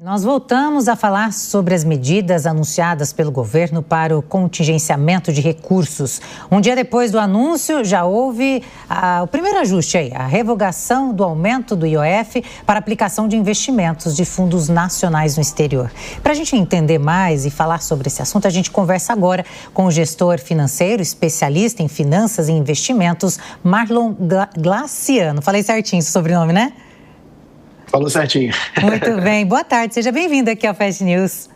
Nós voltamos a falar sobre as medidas anunciadas pelo governo para o contingenciamento de recursos. Um dia depois do anúncio, já houve o primeiro ajuste aí, a revogação do aumento do IOF para aplicação de investimentos de fundos nacionais no exterior. Para a gente entender mais e falar sobre esse assunto, a gente conversa agora com o gestor financeiro, especialista em finanças e investimentos, Marlon Glaciano. Falei certinho o sobrenome, né? Falou certinho. Muito bem. Boa tarde. Seja bem-vindo aqui ao Fast News.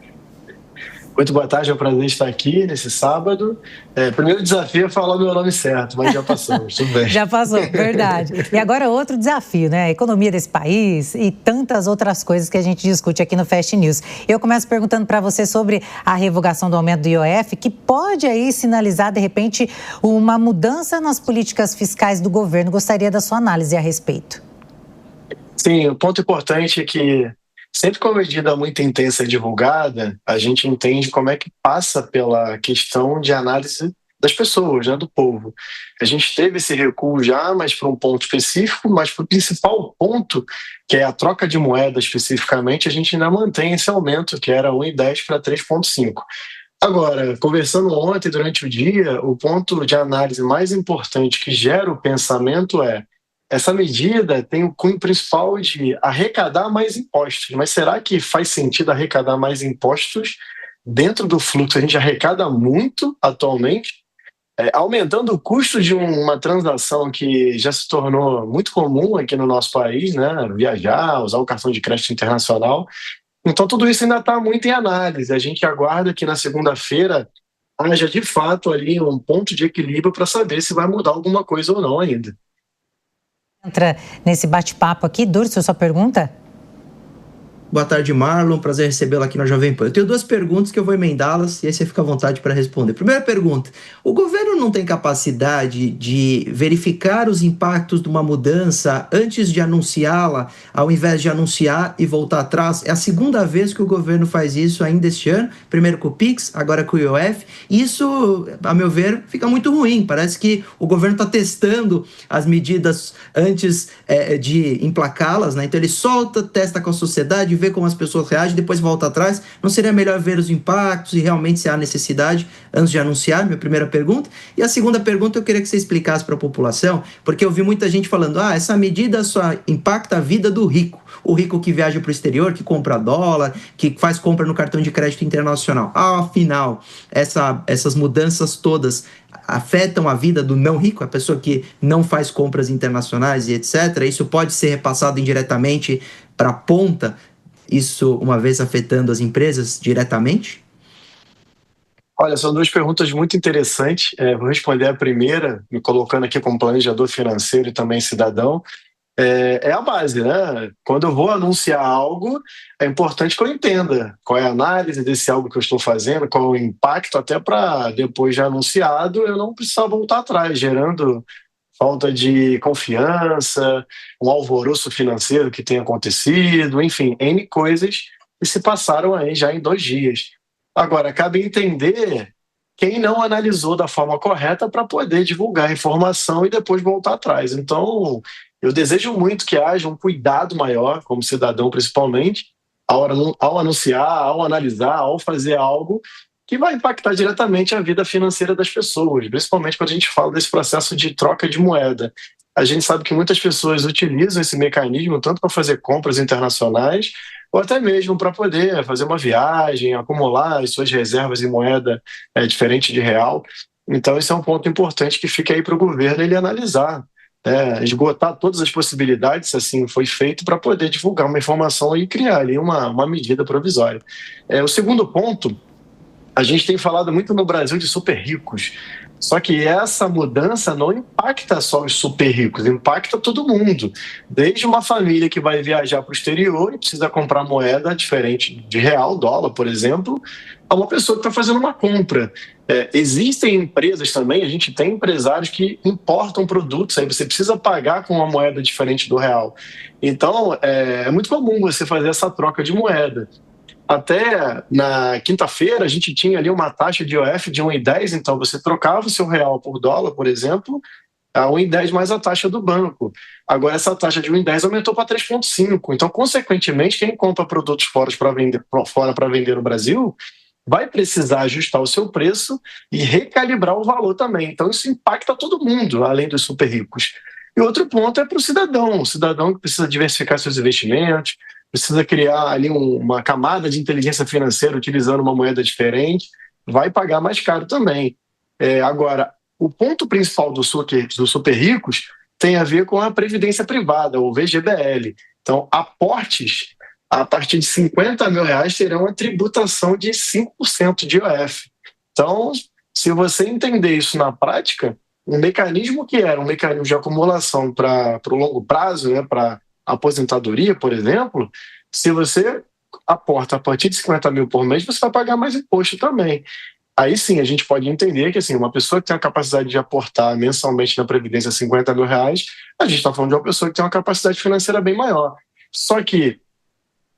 Muito boa tarde. É um prazer estar aqui nesse sábado. Primeiro desafio é falar o meu nome certo, mas já passamos. Tudo bem. Já passou, verdade. E agora outro desafio, né? A economia desse país e tantas outras coisas que a gente discute aqui no Fast News. Eu começo perguntando para você sobre a revogação do aumento do IOF, que pode aí sinalizar, de repente, uma mudança nas políticas fiscais do governo. Gostaria da sua análise a respeito. Sim, o ponto importante é que sempre que uma medida muito intensa é divulgada, a gente entende como é que passa pela questão de análise das pessoas, né, do povo. A gente teve esse recuo já, mas para um ponto específico, mas para o principal ponto, que é a troca de moeda especificamente, a gente ainda mantém esse aumento, que era 1,10 para 3,5. Agora, conversando ontem durante o dia, o ponto de análise mais importante que gera o pensamento é: essa medida tem o cunho principal de arrecadar mais impostos, mas será que faz sentido arrecadar mais impostos dentro do fluxo? A gente arrecada muito atualmente, aumentando o custo de uma transação que já se tornou muito comum aqui no nosso país, né? Viajar, usar o cartão de crédito internacional. Então, tudo isso ainda está muito em análise. A gente aguarda que na segunda-feira haja de fato ali um ponto de equilíbrio para saber se vai mudar alguma coisa ou não ainda. Entra nesse bate-papo aqui. Durso, sua pergunta? Boa tarde, Marlon. Prazer recebê-lo aqui na Jovem Pan. Eu tenho duas perguntas que eu vou emendá-las e aí você fica à vontade para responder. Primeira pergunta: o governo não tem capacidade de verificar os impactos de uma mudança antes de anunciá-la, ao invés de anunciar e voltar atrás? É a segunda vez que o governo faz isso ainda este ano, primeiro com o PIX, agora com o IOF. Isso, a meu ver, fica muito ruim. Parece que o governo está testando as medidas antes de emplacá-las, né? Então ele solta, testa com a sociedade, vê como as pessoas reagem, depois volta atrás. Não seria melhor ver os impactos e realmente se há necessidade antes de anunciar? Minha primeira pergunta. E a segunda pergunta eu queria que você explicasse para a população, porque eu vi muita gente falando: essa medida só impacta a vida do rico. O rico que viaja para o exterior, que compra dólar, que faz compra no cartão de crédito internacional. Afinal, essas mudanças todas afetam a vida do não rico, a pessoa que não faz compras internacionais e etc. Isso pode ser repassado indiretamente para a ponta, isso uma vez afetando as empresas diretamente? Olha, são duas perguntas muito interessantes. Vou responder a primeira, me colocando aqui como planejador financeiro e também cidadão. É a base, né? Quando eu vou anunciar algo, é importante que eu entenda qual é a análise desse algo que eu estou fazendo, qual é o impacto, até para depois de anunciado eu não precisar voltar atrás, gerando falta de confiança, um alvoroço financeiro que tem acontecido, enfim, N coisas que se passaram aí já em 2 dias. Agora, cabe entender quem não analisou da forma correta para poder divulgar a informação e depois voltar atrás. Então, eu desejo muito que haja um cuidado maior, como cidadão principalmente, ao anunciar, ao analisar, ao fazer algo que vai impactar diretamente a vida financeira das pessoas, principalmente quando a gente fala desse processo de troca de moeda. A gente sabe que muitas pessoas utilizam esse mecanismo tanto para fazer compras internacionais ou até mesmo para poder fazer uma viagem, acumular as suas reservas em moeda diferente de real. Então, esse é um ponto importante que fica aí para o governo ele analisar, esgotar todas as possibilidades, se assim foi feito, para poder divulgar uma informação e criar ali uma medida provisória. O segundo ponto: a gente tem falado muito no Brasil de super ricos, só que essa mudança não impacta só os super ricos, impacta todo mundo. Desde uma família que vai viajar para o exterior e precisa comprar moeda diferente de real, dólar, por exemplo, a uma pessoa que está fazendo uma compra. Existem empresas também, a gente tem empresários que importam produtos, aí você precisa pagar com uma moeda diferente do real. Então, é muito comum você fazer essa troca de moeda. Até na quinta-feira a gente tinha ali uma taxa de IOF de 1,10, então você trocava o seu real por dólar, por exemplo, a 1,10 mais a taxa do banco. Agora, essa taxa de 1,10 aumentou para 3,5. Então, consequentemente, quem compra produtos fora para vender no Brasil vai precisar ajustar o seu preço e recalibrar o valor também. Então, isso impacta todo mundo, além dos super ricos. E outro ponto é para o cidadão que precisa diversificar seus investimentos, precisa criar ali uma camada de inteligência financeira utilizando uma moeda diferente, vai pagar mais caro também. Agora, o ponto principal dos super ricos tem a ver com a previdência privada, o VGBL. Então, aportes a partir de R$50 mil terão uma tributação de 5% de IOF. Então, se você entender isso na prática, um mecanismo que era um mecanismo de acumulação para o longo prazo, né, para aposentadoria, por exemplo, se você aporta a partir de 50 mil por mês, você vai pagar mais imposto também. Aí sim, a gente pode entender que assim, uma pessoa que tem a capacidade de aportar mensalmente na Previdência R$50 mil, a gente está falando de uma pessoa que tem uma capacidade financeira bem maior. Só que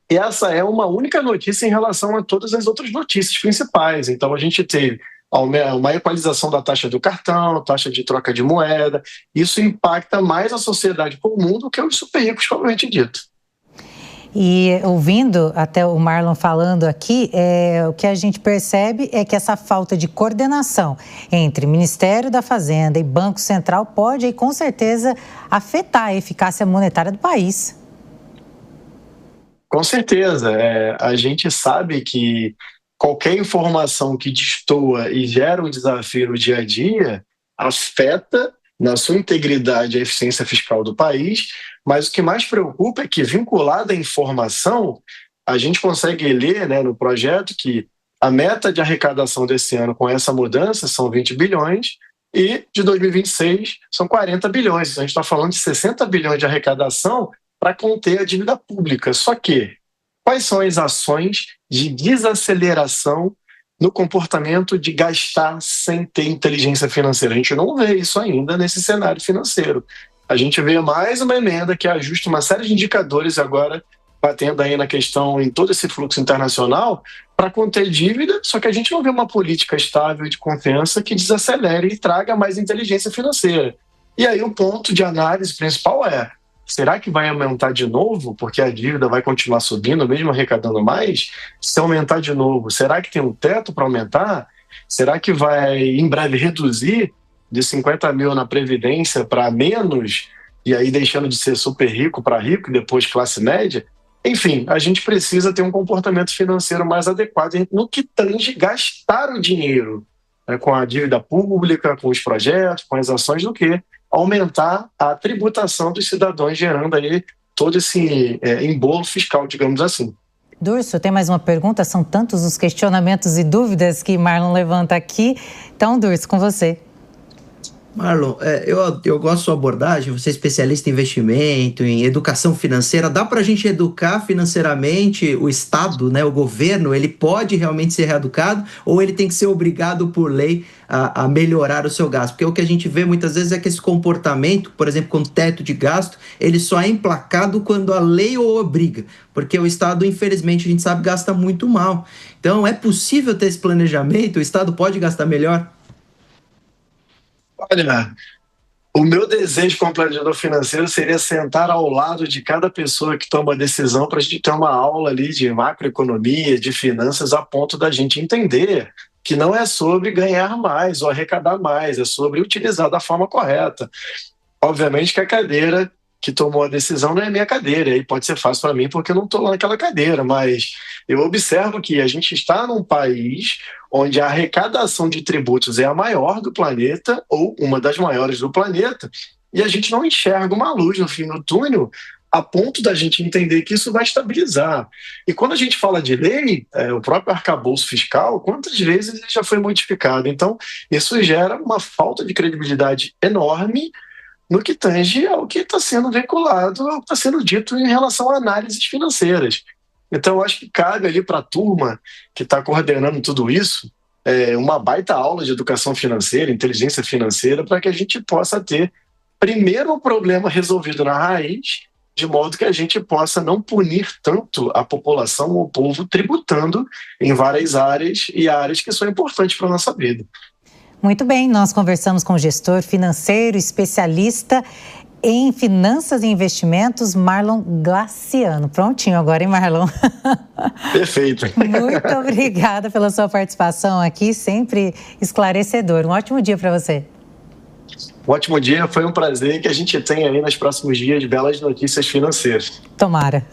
essa é uma única notícia em relação a todas as outras notícias principais. Então, a gente teve uma equalização da taxa do cartão, taxa de troca de moeda. Isso impacta mais a sociedade comum do que os super ricos, propriamente dito. E ouvindo até o Marlon falando aqui, o que a gente percebe é que essa falta de coordenação entre Ministério da Fazenda e Banco Central pode, aí, com certeza, afetar a eficácia monetária do país. Com certeza. A gente sabe que qualquer informação que destoa e gera um desafio no dia a dia afeta na sua integridade a eficiência fiscal do país, mas o que mais preocupa é que, vinculada à informação, a gente consegue ler, né, no projeto que a meta de arrecadação desse ano com essa mudança são 20 bilhões e de 2026 são 40 bilhões. Então, a gente está falando de 60 bilhões de arrecadação para conter a dívida pública. Só que, quais são as ações de desaceleração no comportamento de gastar sem ter inteligência financeira? A gente não vê isso ainda nesse cenário financeiro. A gente vê mais uma emenda que ajusta uma série de indicadores agora, batendo aí na questão em todo esse fluxo internacional, para conter dívida, só que a gente não vê uma política estável de confiança que desacelere e traga mais inteligência financeira. E aí o ponto de análise principal é: será que vai aumentar de novo, porque a dívida vai continuar subindo, mesmo arrecadando mais? Se aumentar de novo, será que tem um teto para aumentar? Será que vai, em breve, reduzir de 50 mil na Previdência para menos, e aí deixando de ser super rico para rico e depois classe média? Enfim, a gente precisa ter um comportamento financeiro mais adequado no que tange gastar o dinheiro, né, com a dívida pública, com os projetos, com as ações, do que aumentar a tributação dos cidadãos, gerando aí todo esse embolo fiscal, digamos assim. Durso, tem mais uma pergunta? São tantos os questionamentos e dúvidas que Marlon levanta aqui. Então, Durso, com você. Marlon, eu gosto da sua abordagem, você é especialista em investimento, em educação financeira. Dá para a gente educar financeiramente o Estado, né, o governo? Ele pode realmente ser reeducado ou ele tem que ser obrigado por lei a melhorar o seu gasto? Porque o que a gente vê muitas vezes é que esse comportamento, por exemplo, com teto de gasto, ele só é emplacado quando a lei o obriga. Porque o Estado, infelizmente, a gente sabe, gasta muito mal. Então, é possível ter esse planejamento? O Estado pode gastar melhor? Olha, o meu desejo como planejador financeiro seria sentar ao lado de cada pessoa que toma decisão para a gente ter uma aula ali de macroeconomia, de finanças, a ponto da gente entender que não é sobre ganhar mais ou arrecadar mais, é sobre utilizar da forma correta. Obviamente que a cadeira que tomou a decisão não é minha cadeira, e pode ser fácil para mim porque eu não estou lá naquela cadeira, mas eu observo que a gente está num país onde a arrecadação de tributos é a maior do planeta, ou uma das maiores do planeta, e a gente não enxerga uma luz no fim do túnel a ponto da gente entender que isso vai estabilizar. E quando a gente fala de lei, o próprio arcabouço fiscal, quantas vezes ele já foi modificado? Então, isso gera uma falta de credibilidade enorme no que tange ao que está sendo vinculado, ao que está sendo dito em relação a análises financeiras. Então, eu acho que cabe ali para a turma que está coordenando tudo isso uma baita aula de educação financeira, inteligência financeira, para que a gente possa ter, primeiro, o problema resolvido na raiz, de modo que a gente possa não punir tanto a população ou o povo tributando em várias áreas e áreas que são importantes para a nossa vida. Muito bem, nós conversamos com o gestor financeiro, especialista em finanças e investimentos, Marlon Glaciano. Prontinho agora, hein, Marlon? Perfeito. Muito obrigada pela sua participação aqui, sempre esclarecedor. Um ótimo dia para você. Um ótimo dia, foi um prazer que a gente tenha aí nos próximos dias belas notícias financeiras. Tomara.